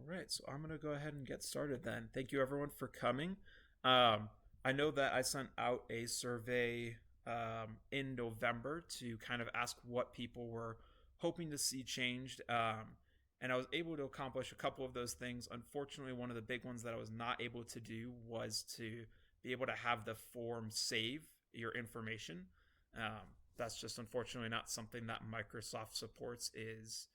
All right, so I'm going to go ahead and get started then. Thank you everyone for coming. Um, I know that I sent out a survey in November to kind of ask what people were hoping to see changed. And I was able to accomplish a couple of those things. Unfortunately, one of the big ones that I was not able to do was to be able to have the form save your information. That's just unfortunately not something that Microsoft supports is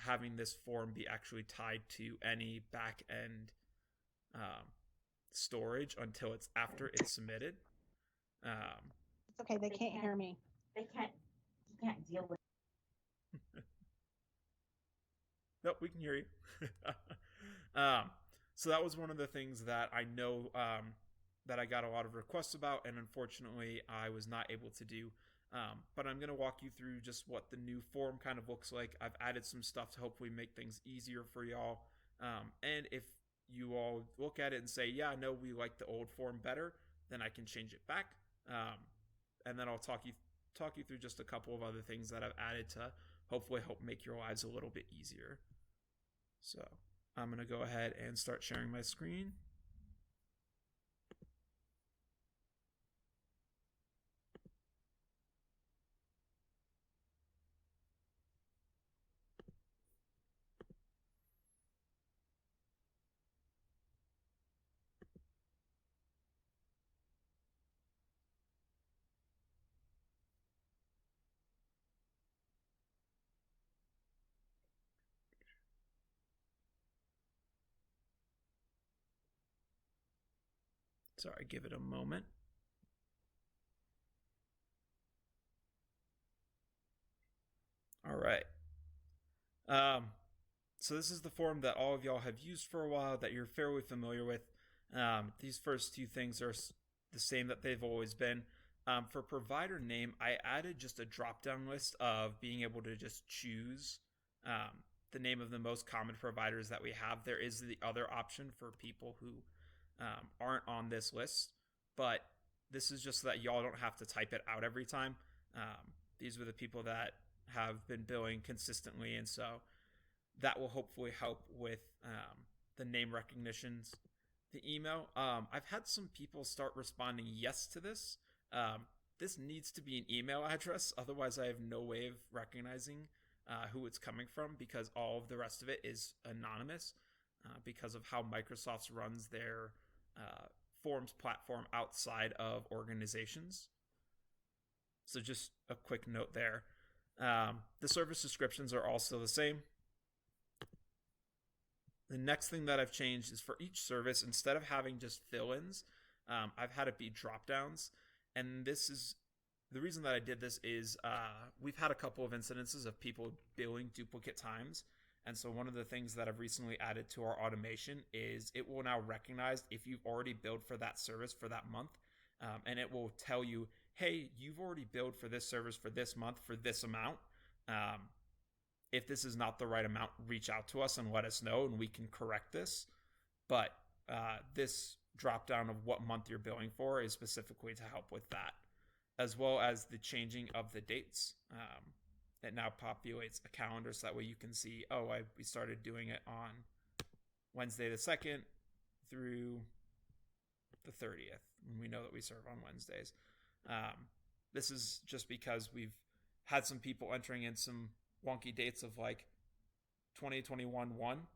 having this form be actually tied to any back end um, storage until it's after it's submitted. Um, It's okay. They can't hear me. They can't. You can't deal with. nope, we can hear you. um, so that was one of the things that I know that I got a lot of requests about, and unfortunately, I was not able to do. But I'm going to walk you through just what the new form kind of looks like. I've added some stuff to hopefully make things easier for y'all. And if you all look at it and say, yeah, no, we like the old form better, then I can change it back. And then I'll talk you through just a couple of other things that I've added to hopefully help make your lives a little bit easier. So I'm going to go ahead and start sharing my screen. Sorry, give it a moment. All right. So this is the form that all of y'all have used for a while that you're fairly familiar with. These first two things are the same that they've always been. For provider name, I added just a drop-down list of being able to just choose the name of the most common providers that we have. There is the other option for people who aren't on this list, but this is just so that y'all don't have to type it out every time. These were the people that have been billing consistently, and so that will hopefully help with the name recognitions. The email, I've had some people start responding yes to this. This needs to be an email address, otherwise I have no way of recognizing who it's coming from because all of the rest of it is anonymous because of how Microsoft runs their forms platform outside of organizations. So just a quick note there. The service descriptions are also the same. The next thing that I've changed is for each service, instead of having just fill-ins, I've had it be drop-downs. And this is the reason that I did this is we've had a couple of incidences of people billing duplicate times. And so one of the things that I've recently added to our automation is it will now recognize if you've already billed for that service for that month. And it will tell you, hey, you've already billed for this service for this month for this amount. If this is not the right amount, reach out to us and let us know and we can correct this. But this drop down of what month you're billing for is specifically to help with that, as well as the changing of the dates. It now populates a calendar so that way you can see, oh, we started doing it on Wednesday the 2nd through the 30th, when we know that we serve on Wednesdays. This is just because we've had some people entering in some wonky dates of like 2021 1,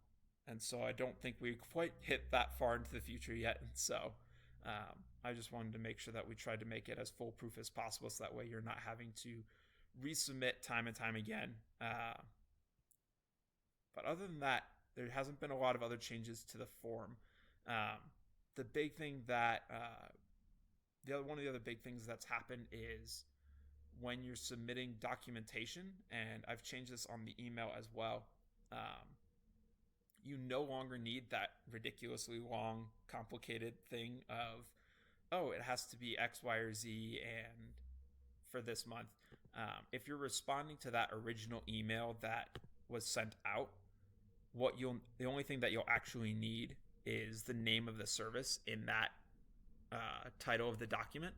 and so I don't think we quite hit that far into the future yet. And so I just wanted to make sure that we tried to make it as foolproof as possible, so that way you're not having to resubmit time and time again. But other than that, there hasn't been a lot of other changes to the form. The big thing that one of the other big things that's happened is when you're submitting documentation, and I've changed this on the email as well, you no longer need that ridiculously long, complicated thing of, oh, it has to be X, Y, or Z, and for this month. If you're responding to that original email that was sent out, the only thing that you'll actually need is the name of the service in that title of the document.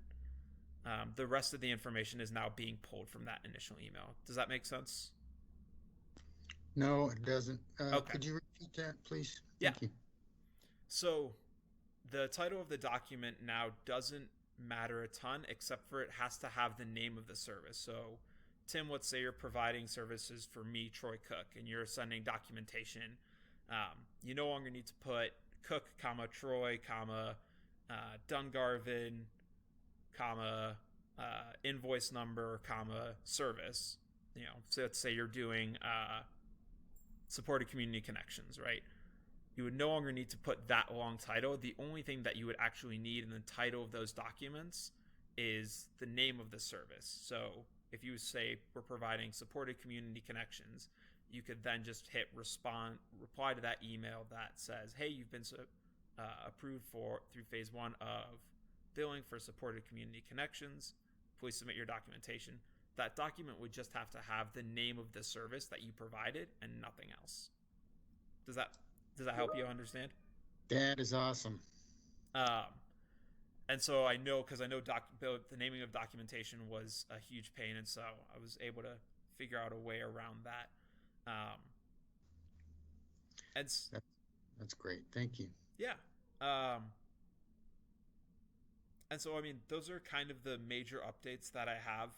The rest of the information is now being pulled from that initial email. Does that make sense? No, it doesn't. Okay. Could you repeat that, please? Yeah. Thank you. So the title of the document now doesn't matter a ton, except for it has to have the name of the service. So, Tim, let's say you're providing services for me, Troy Cook, and you're sending documentation. You no longer need to put Cook, comma Troy, comma Dungarvin, comma invoice number, comma service. So let's say you're doing supported community connections, right? You would no longer need to put that long title. The only thing that you would actually need in the title of those documents is the name of the service. So if you say we're providing supported community connections, you could then just hit reply to that email that says, hey, you've been approved through phase 1 of billing for supported community connections. Please submit your documentation. That document would just have to have the name of the service that you provided and nothing else. Does that help you understand? That is awesome. And so I know, because I know the naming of documentation was a huge pain, and so I was able to figure out a way around that. That's great. Thank you. Yeah. And so, I mean, those are kind of the major updates that I have.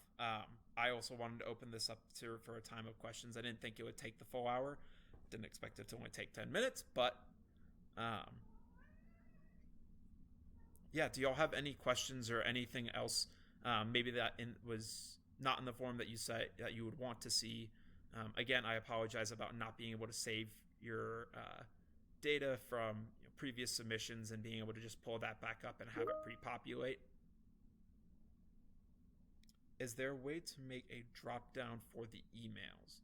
I also wanted to open this up for a time of questions. I didn't think it would take the full hour. Didn't expect it to only take 10 minutes, but yeah, do y'all have any questions or anything else maybe that was not in the form that you said that you would want to see? Again, I apologize about not being able to save your data from previous submissions and being able to just pull that back up and have it pre-populate. Is there a way to make a drop down for the emails?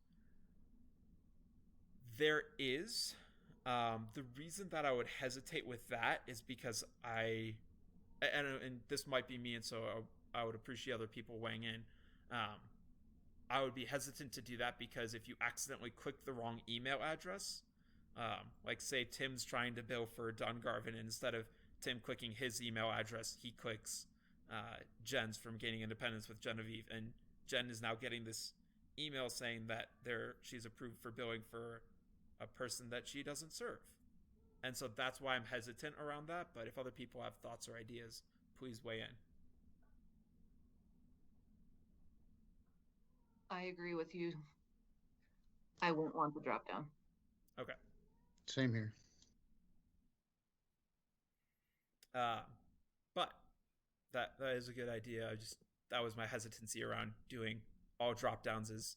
There is. The reason that I would hesitate with that is because and this might be me, and so I would appreciate other people weighing in. I would be hesitant to do that because if you accidentally click the wrong email address, like say Tim's trying to bill for Dungarvin, and instead of Tim clicking his email address, he clicks Jen's from Gaining Independence with Genevieve, and Jen is now getting this email saying that she's approved for billing for a person that she doesn't serve. And so that's why I'm hesitant around that. But if other people have thoughts or ideas, please weigh in. I agree with you. I won't want the drop down. Okay. Same here. But that is a good idea. That was my hesitancy around doing all drop downs, is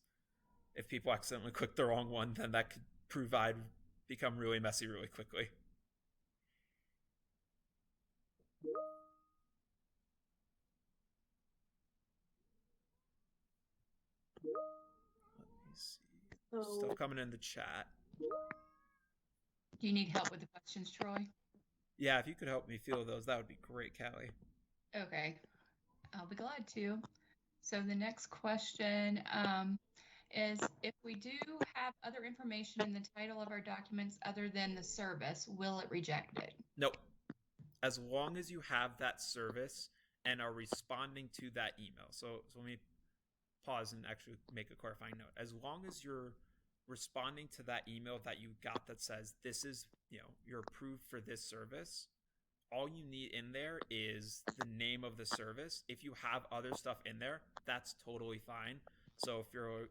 if people accidentally click the wrong one, then that could become really messy really quickly. Let me see. Stuff coming in the chat. Do you need help with the questions, Troy? Yeah, if you could help me field those, that would be great, Callie. Okay, I'll be glad to. So the next question is, if we do have other information in the title of our documents other than the service, will it reject it? Nope. As long as you have that service and are responding to that email. So let me pause and actually make a clarifying note. As long as you're responding to that email that you got that says this is, you're approved for this service, all you need in there is the name of the service. If you have other stuff in there, that's totally fine. So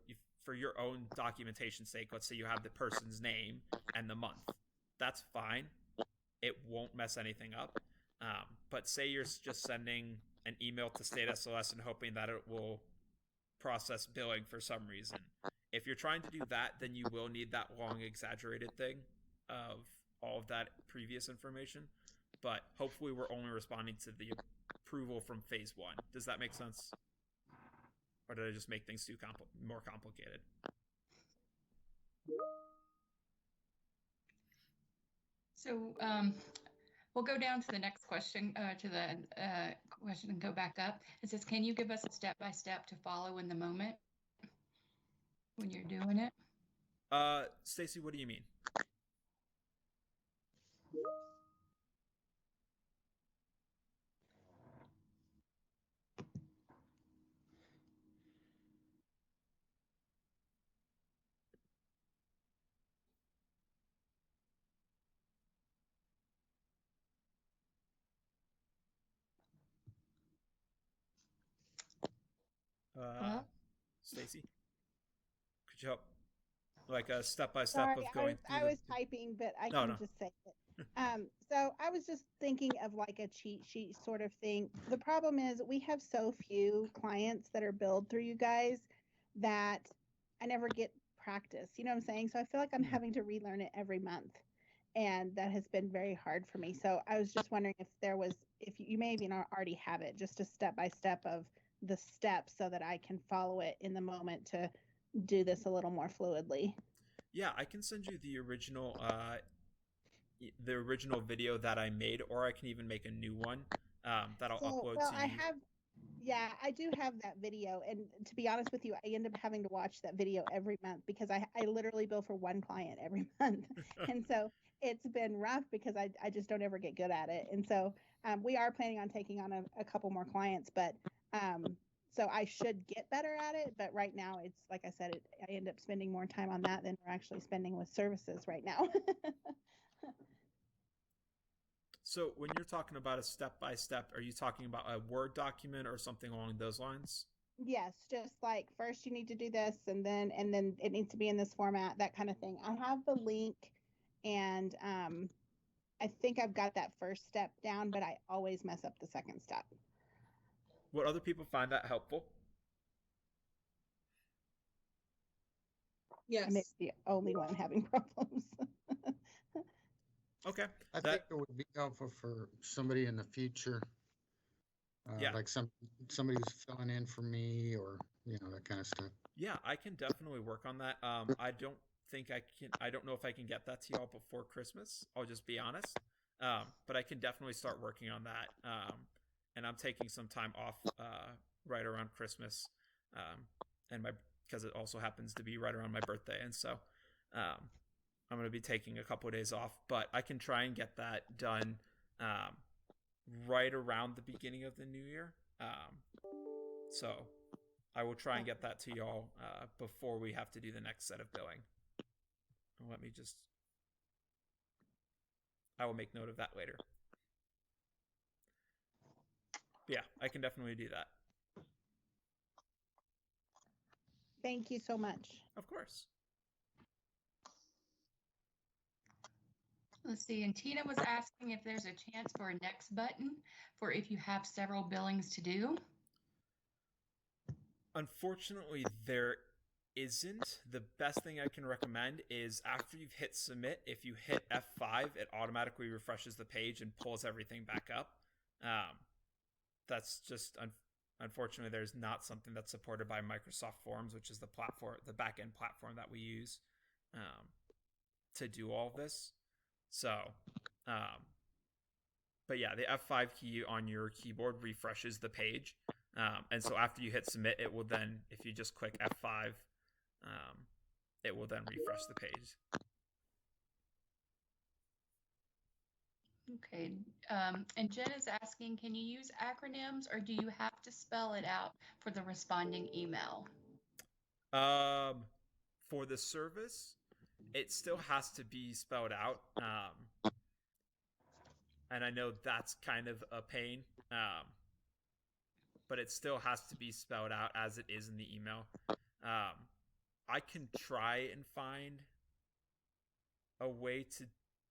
if for your own documentation sake, let's say you have the person's name and the month, that's fine. It won't mess anything up. But say you're just sending an email to State SLS and hoping that it will process billing for some reason. If you're trying to do that, then you will need that long exaggerated thing of all of that previous information. But hopefully we're only responding to the approval from phase 1. Does that make sense? Or did I just make things more complicated? So we'll go down to the next question, question and go back up. It says, can you give us a step-by-step to follow in the moment when you're doing it? Stacy, what do you mean? Well, Stacy, could you help? Like a step by step Sorry, of I going was through I was typing, but I No, can no. just say it. So I was just thinking of like a cheat sheet sort of thing. The problem is we have so few clients that are billed through you guys that I never get practice. You know what I'm saying? So I feel like I'm Hmm. having to relearn it every month. And that has been very hard for me. So I was just wondering if there was, if you may even already have it, just a step by step of the steps so that I can follow it in the moment to do this a little more fluidly. Yeah, I can send you the original video that I made, or I can even make a new one that I'll So, upload well, to I you. have, yeah, I do have that video. And to be honest with you, I end up having to watch that video every month because I literally bill for one client every month. And so it's been rough because I just don't ever get good at it. And so we are planning on taking on a couple more clients, but so I should get better at it. But right now, it's like I said, I end up spending more time on that than we're actually spending with services right now. So when you're talking about a step by step, are you talking about a Word document or something along those lines? Yes, just like first you need to do this and then it needs to be in this format, that kind of thing. I have the link and I think I've got that first step down, but I always mess up the second step. Would other people find that helpful? I may Yes. be the only one having problems. Okay. I think That it would be helpful for somebody in the future, yeah. like somebody who's filling in for me or, that kind of stuff. Yeah, I can definitely work on that. I don't know if I can get that to y'all before Christmas. I'll just be honest. But I can definitely start working on that. And I'm taking some time off right around Christmas. And my because it also happens to be right around my birthday, and so um, I'm going to be taking a couple of days off. But I can try and get that done um, right around the beginning of the new year. So I will try and get that to y'all before we have to do the next set of billing. Let me just. I will make note of that later. But yeah, I can definitely do that. Thank you so much. Of course. let's see. And Tina was asking if there's a chance for a next button for if you have several billings to do. Unfortunately, there isn't. The best thing I can recommend is after you've hit submit, if you hit F5, it automatically refreshes the page and pulls everything back up. That's just unfortunately there's not something that's supported by Microsoft Forms, which is the platform, the backend platform that we use to do all of this. So, but yeah, the F5 key on your keyboard refreshes the page. And so after you hit submit, it will then, if you just click F5, it will then refresh the page. Okay. And Jen is asking, can you use acronyms or do you have to spell it out for the responding email? For the service, it still has to be spelled out. And I know that's kind of a pain. But it still has to be spelled out as it is in the email. I can try and find a way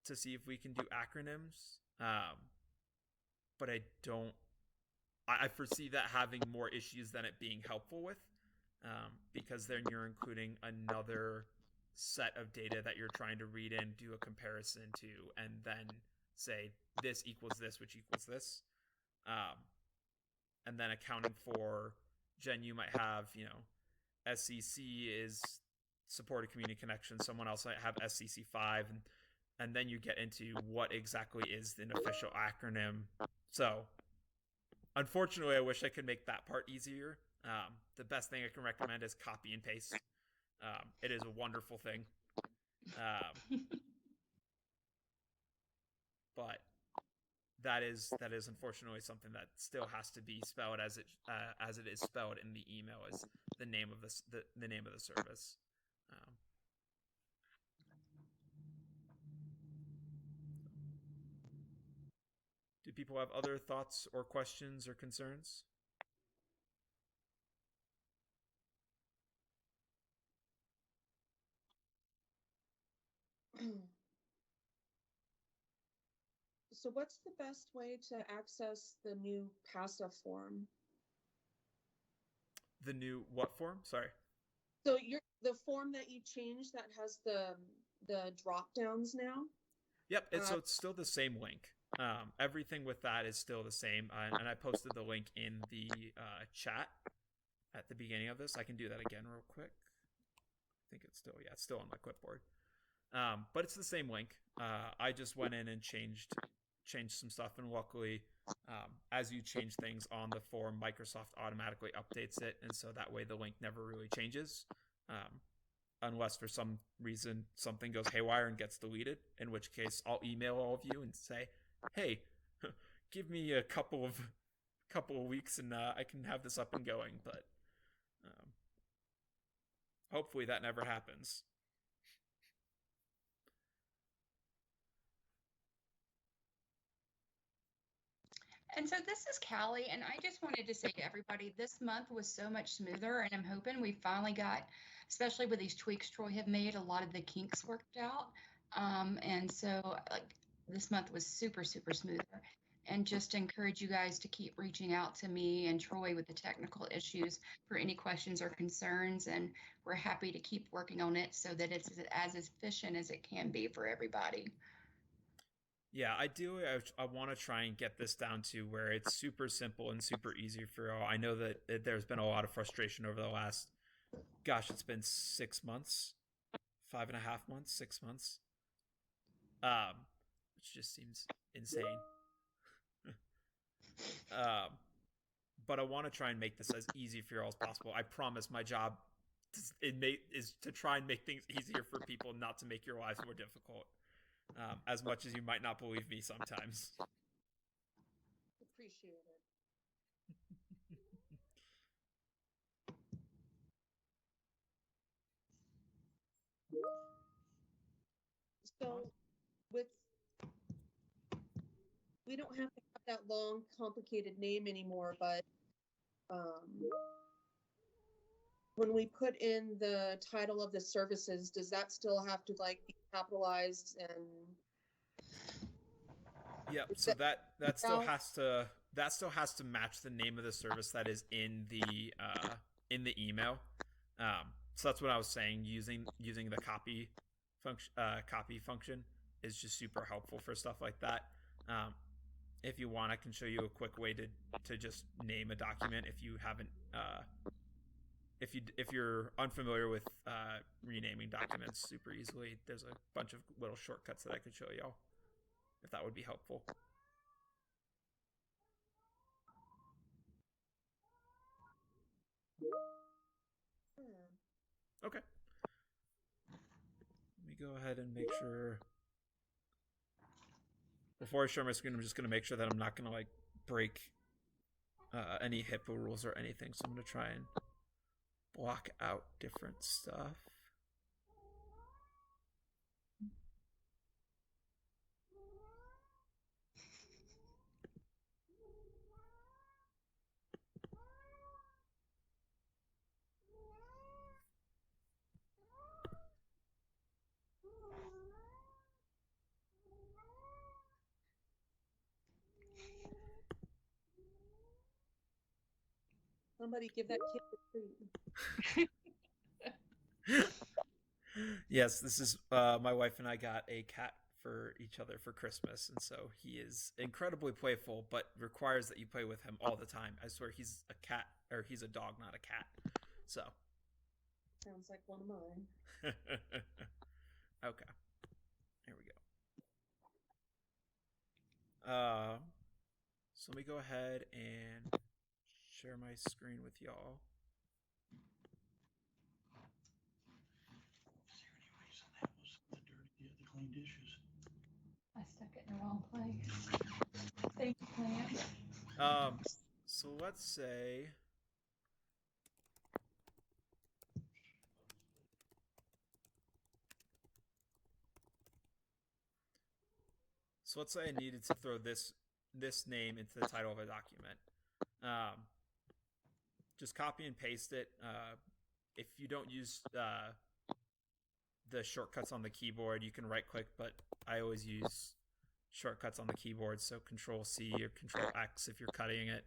to see if we can do acronyms, but I don't. I foresee that having more issues than it being helpful with, because then you're including another set of data that you're trying to read in, do a comparison to, and then say this equals this, which equals this. And then accounting for Jen, you might have, SCC is supported community connection. Someone else might have SCC5, and then you get into what exactly is an official acronym. So, unfortunately, I wish I could make that part easier. The best thing I can recommend is copy and paste. It is a wonderful thing. But that is unfortunately something that still has to be spelled as it is spelled in the email as the name of the name of the service. Do people have other thoughts or questions or concerns? So what's the best way to access the new PASA form? The new what form? Sorry. So the form that you changed that has the drop downs now? Yep. So it's still the same link. Everything with that is still the same, and I posted the link in the chat at the beginning of this. I can do that again real quick. I think it's still on my clipboard. But it's the same link. I just went in and changed some stuff, and luckily, as you change things on the form, Microsoft automatically updates it, and so that way the link never really changes, unless for some reason something goes haywire and gets deleted, in which case I'll email all of you and say, hey, give me a couple of weeks and I can have this up and going, but hopefully that never happens. And so this is Callie, and I just wanted to say to everybody, this month was so much smoother, and I'm hoping we finally got, especially with these tweaks Troy have made, a lot of the kinks worked out. And so like this month was super, super smoother. And just encourage you guys to keep reaching out to me and Troy with the technical issues for any questions or concerns. And we're happy to keep working on it so that it's as efficient as it can be for everybody. Yeah, ideally, I want to try and get this down to where it's super simple and super easy for all. I know that there's been a lot of frustration over the last, it's been 6 months, 5.5 months, 6 months, which just seems insane. But I want to try and make this as easy for you all as possible. I promise my job is to try and make things easier for people, not to make your lives more difficult. As much as you might not believe me sometimes. Appreciate it. So we don't have to have that long, complicated name anymore, but when we put in the title of the services, does that still have to like be capitalized and? Yep. So that still has to match the name of the service that is in the email. So that's what I was saying. Using the copy function is just super helpful for stuff like that. If you want, I can show you a quick way to just name a document if you haven't. If you're unfamiliar with renaming documents super easily, there's a bunch of little shortcuts that I could show y'all, if that would be helpful. Okay. Let me go ahead and make sure. Before I share my screen, I'm just going to make sure that I'm not going to like break any HIPAA rules or anything. So I'm going to try and block out different stuff. Somebody give that kid a treat. Yes, this is my wife and I got a cat for each other for Christmas, and so he is incredibly playful, but requires that you play with him all the time. I swear he's a cat, or he's a dog, not a cat. So. Sounds like one of mine. Okay. Here we go. So let me go ahead and share my screen with y'all. I stuck it in the wrong place. Thank you, Plant. So let's say. So let's say I needed to throw this name into the title of a document. Just copy and paste it. If you don't use the shortcuts on the keyboard, you can right click, but I always use shortcuts on the keyboard, so Control C or Control X if you're cutting it.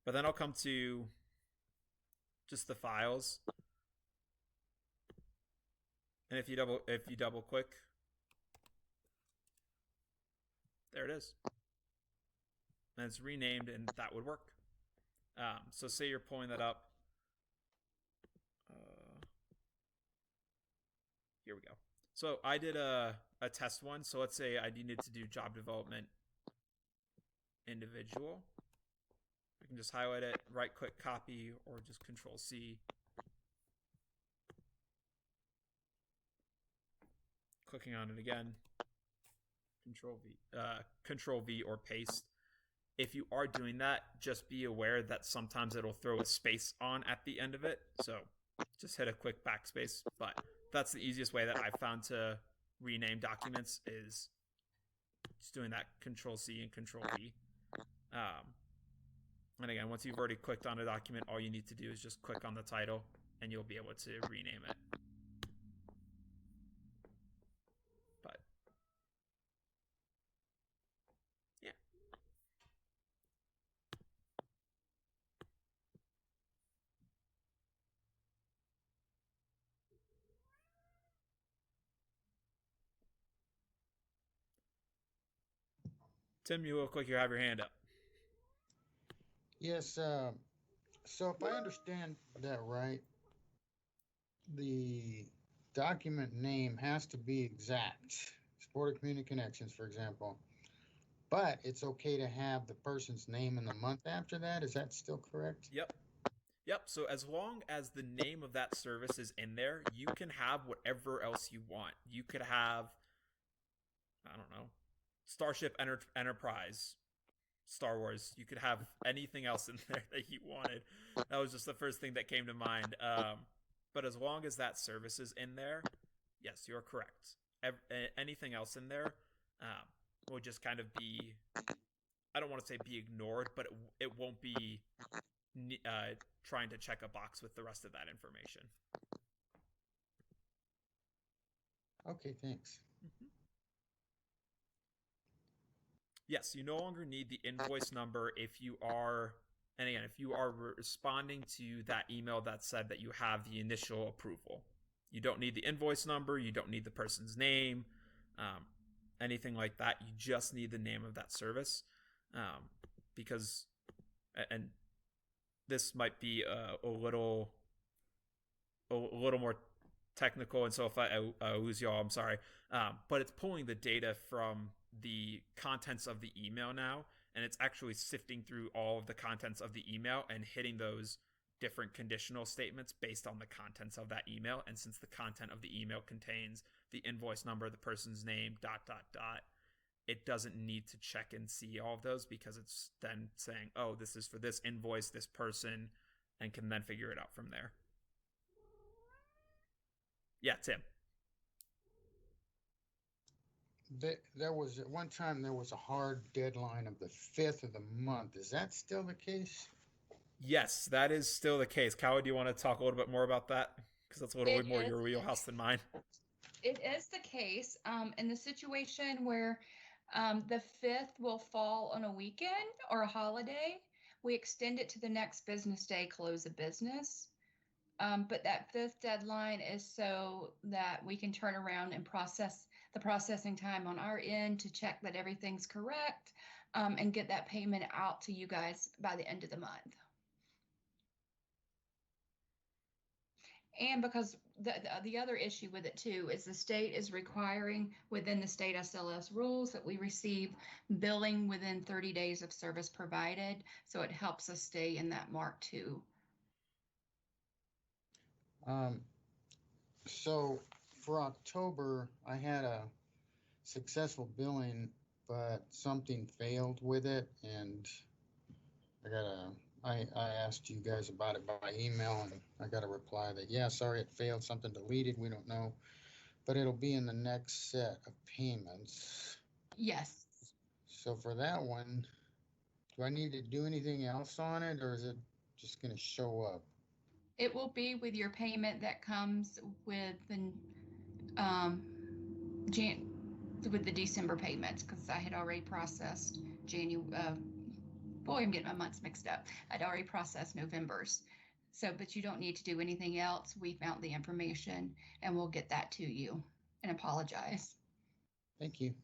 But then I'll come to just the files, and if you double click, there it is, and it's renamed, and that would work. So say you're pulling that up. Here we go. So I did a test one. So let's say I needed to do job development individual. I can just highlight it, right click copy, or just Control C. Clicking on it again, Control V or paste. If you are doing that, just be aware that sometimes it'll throw a space on at the end of it. So just hit a quick backspace, but that's the easiest way that I've found to rename documents, is just doing that Control C and Control V. And again, once you've already clicked on a document, all you need to do is just click on the title and you'll be able to rename it. But yeah. Tim, you look like you have your hand up. Yes, so if I understand that right, the document name has to be exact. Sport of Community Connections, for example. But it's okay to have the person's name and the month after that. Is that still correct? Yep. So as long as the name of that service is in there, you can have whatever else you want. You could have, I don't know, Starship Enterprise, Star Wars. You could have anything else in there that you wanted. That was just the first thing that came to mind. But as long as that service is in there, yes, you're correct. Anything else in there will just kind of be, I don't want to say be ignored, but it won't be trying to check a box with the rest of that information. Okay, thanks. Mm-hmm. Yes, you no longer need the invoice number if you are, and again, if you are responding to that email that said that you have the initial approval. You don't need the invoice number, you don't need the person's name, anything like that. You just need the name of that service, because, and this might be a little more technical, and so if I lose y'all, I'm sorry. But it's pulling the data from the contents of the email now, and it's actually sifting through all of the contents of the email and hitting those different conditional statements based on the contents of that email. And since the content of the email contains the invoice number, the person's name, ... it doesn't need to check and see all of those, because it's then saying, oh, this is for this invoice, this person, and can then figure it out from there. Yeah, Tim. There was at one time there was a hard deadline of the 5th of the month. Is that still the case? Yes, that is still the case. Callie, do you want to talk a little bit more about that? Because that's a little bit more your wheelhouse than mine. It is the case in the situation where the 5th will fall on a weekend or a holiday. We extend it to the next business day, close of business. But that 5th deadline is so that we can turn around and process the processing time on our end to check that everything's correct, and get that payment out to you guys by the end of the month. And because the other issue with it too is the state is requiring within the state SLS rules that we receive billing within 30 days of service provided. So it helps us stay in that mark too. So for October, I had a successful billing, but something failed with it, and I asked you guys about it by email, and I got a reply that, yeah, sorry, it failed, something deleted, we don't know, but it'll be in the next set of payments. Yes. So for that one, do I need to do anything else on it, or is it just going to show up? It will be with your payment that comes with the um, with the December payments, because I had already processed January. Boy, I'm getting my months mixed up. I'd already processed November's. So, but you don't need to do anything else. We found the information and we'll get that to you, and apologize. Thank you.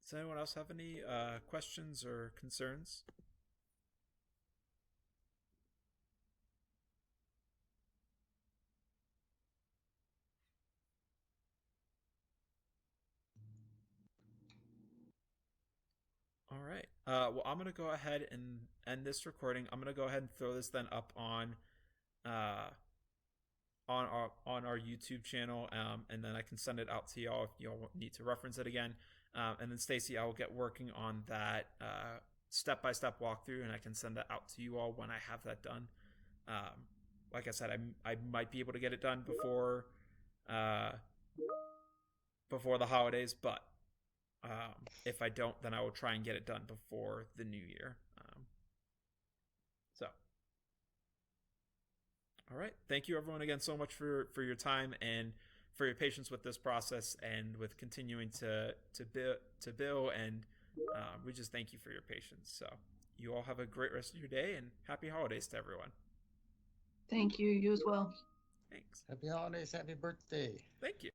Does anyone else have any questions or concerns? All right. Well, I'm gonna go ahead and end this recording. I'm gonna go ahead and throw this then up uh, on our YouTube channel, and then I can send it out to y'all if y'all need to reference it again. And then Stacy, I will get working on that step-by-step walkthrough, and I can send that out to you all when I have that done. Like I said, I might be able to get it done before the holidays, but if I don't, then I will try and get it done before the new year. So, all right. Thank you, everyone, again so much for your time and for your patience with this process and with continuing to bill. And we just thank you for your patience. So, you all have a great rest of your day and happy holidays to everyone. Thank you. You as well. Thanks. Happy holidays. Happy birthday. Thank you.